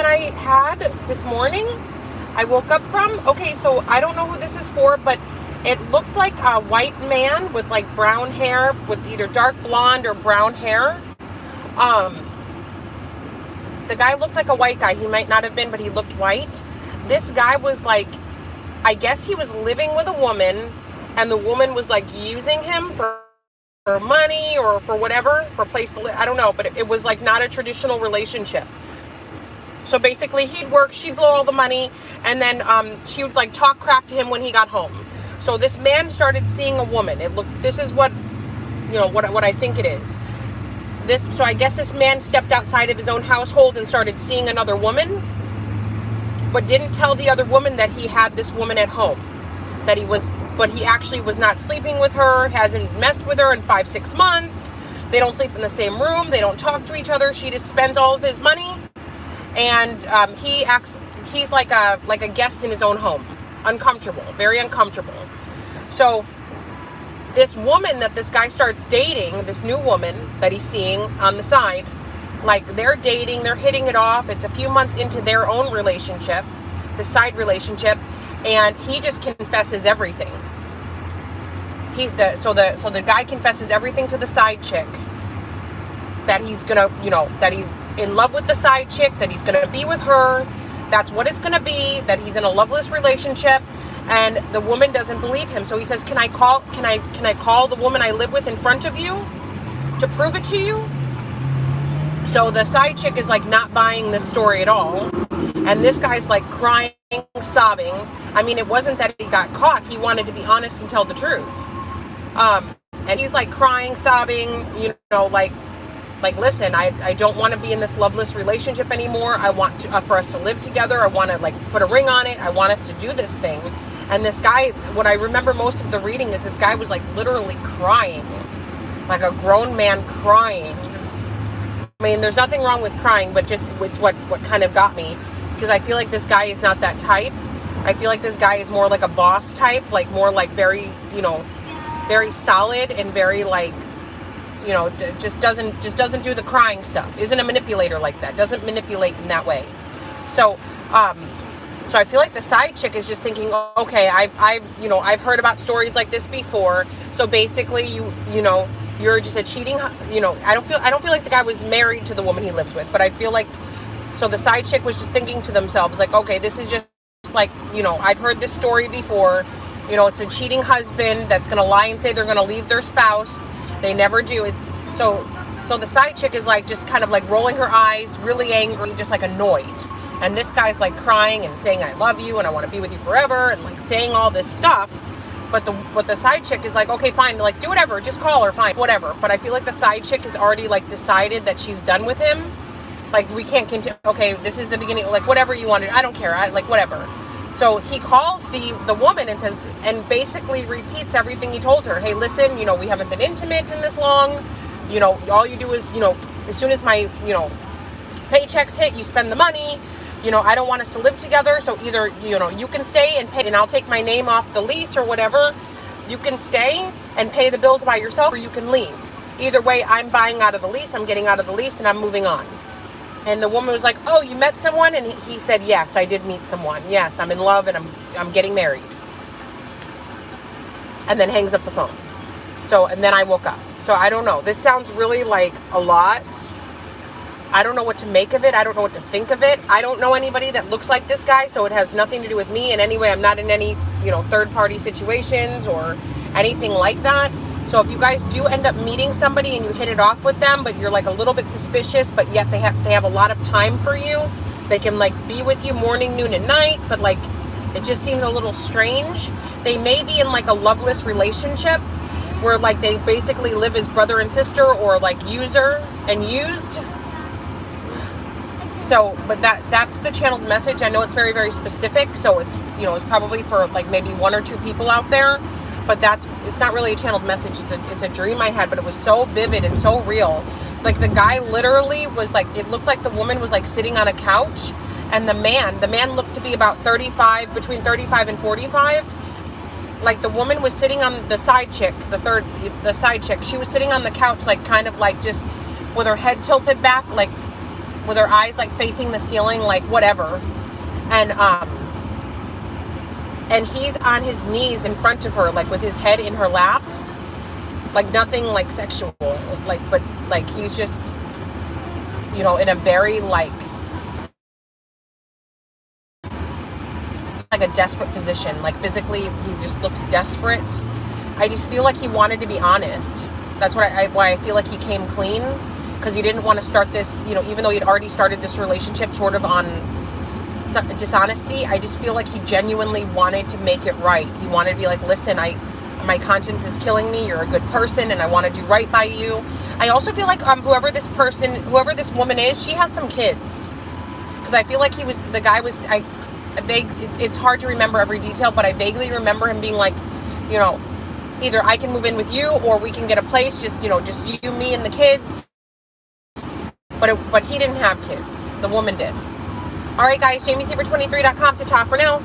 I had this morning, I woke up from. Okay, so I don't know who this is for, but it looked like a white man with like brown hair, with either dark blonde or brown hair. The guy looked like a white guy. He might not have been, but he looked white. This guy was like, I guess he was living with a woman, and the woman was like using him for money or for whatever, for a place to live. I don't know, but it was like not a traditional relationship. So basically, he'd work, she'd blow all the money, and then she would like talk crap to him when he got home. So this man started seeing a woman. This is what, what I think it is. So I guess this man stepped outside of his own household and started seeing another woman, but didn't tell the other woman that he had this woman at home, but he actually was not sleeping with her, hasn't messed with her in 5-6 months. They don't sleep in the same room. They don't talk to each other. She just spends all of his money. And he's like a guest in his own home. Uncomfortable, very uncomfortable. So this woman that this guy starts dating, this new woman that he's seeing on the side, like they're dating, they're hitting it off. It's a few months into their own relationship, the side relationship, and he just confesses everything. So the guy confesses everything to the side chick, that he's gonna, that he's in love with the side chick, that he's gonna be with her, that's what it's gonna be, that he's in a loveless relationship, and the woman doesn't believe him. So he says, can I call the woman I live with in front of you to prove it to you? So the side chick is like not buying this story at all, and this guy's like crying, sobbing. I mean, it wasn't that he got caught, he wanted to be honest and tell the truth. And he's like crying, sobbing, like, listen, I don't want to be in this loveless relationship anymore. I want for us to live together. I want to like put a ring on it. I want us to do this thing. And this guy, what I remember most of the reading is this guy was like literally crying, like a grown man crying. I mean, there's nothing wrong with crying, but just it's what kind of got me, because I feel like this guy is not that type. I feel like this guy is more like a boss type, like more like very, very solid and very like, just doesn't do the crying stuff. Isn't a manipulator like that. Doesn't manipulate in that way. So I feel like the side chick is just thinking, okay, I've heard about stories like this before. So basically, you're just a cheating. I don't feel like the guy was married to the woman he lives with, but I feel like, so the side chick was just thinking to themselves, like, okay, this is just like, I've heard this story before. It's a cheating husband that's gonna lie and say they're gonna leave their spouse. They never do. It's so the side chick is like just kind of like rolling her eyes, really angry, just like annoyed. And this guy's like crying and saying, I love you and I want to be with you forever, and like saying all this stuff. But the side chick is like, okay, fine, like do whatever, just call her, fine, whatever. But I feel like the side chick has already like decided that she's done with him. Like, we can't continue. Okay, this is the beginning. Like, whatever you wanted, I don't care. Like whatever. So he calls the woman and says, and basically repeats everything he told her. Hey, listen, we haven't been intimate in this long. All you do is, as soon as my, paychecks hit, you spend the money. I don't want us to live together. So either, you can stay and pay, and I'll take my name off the lease or whatever. You can stay and pay the bills by yourself, or you can leave. Either way, I'm buying out of the lease. I'm getting out of the lease and I'm moving on. And the woman was like, oh, you met someone? And he said, yes, I did meet someone. Yes, I'm in love and I'm getting married. And then hangs up the phone. And then I woke up. So I don't know. This sounds really like a lot. I don't know what to make of it. I don't know what to think of it. I don't know anybody that looks like this guy, so it has nothing to do with me in any way. I'm not in any, third-party situations or anything like that. So if you guys do end up meeting somebody and you hit it off with them, but you're like a little bit suspicious, but yet they have a lot of time for you, they can like be with you morning, noon, and night, but like it just seems a little strange. They may be in like a loveless relationship where like they basically live as brother and sister, or like user and used. So, but that's the channeled message. I know it's very, very specific, so it's, it's probably for like maybe 1 or 2 people out there. But it's not really a channeled message. It's a dream I had, but it was so vivid and so real. Like the guy literally was like, it looked like the woman was like sitting on a couch, and the man looked to be about 35, between 35 and 45. Like the woman was sitting on the side chick, the side chick. She was sitting on the couch, like kind of like just with her head tilted back, like with her eyes like facing the ceiling, like whatever. And he's on his knees in front of her, like with his head in her lap, like nothing like sexual, like, but like he's just, you know, in a very like a desperate position, like physically he just looks desperate. I just feel like he wanted to be honest. That's why I feel like he came clean, because he didn't want to start this, you know, even though he'd already started this relationship sort of on dishonesty. I just feel like he genuinely wanted to make it right. He wanted to be like, listen, my conscience is killing me. You're a good person, and I want to do right by you. I also feel like whoever this woman is, she has some kids, because I feel like it's hard to remember every detail, but I vaguely remember him being like, you know, either I can move in with you or we can get a place, just, you know, just you, me, and the kids. But he didn't have kids. The woman did. All right, guys, JamieSaver23.com to talk for now.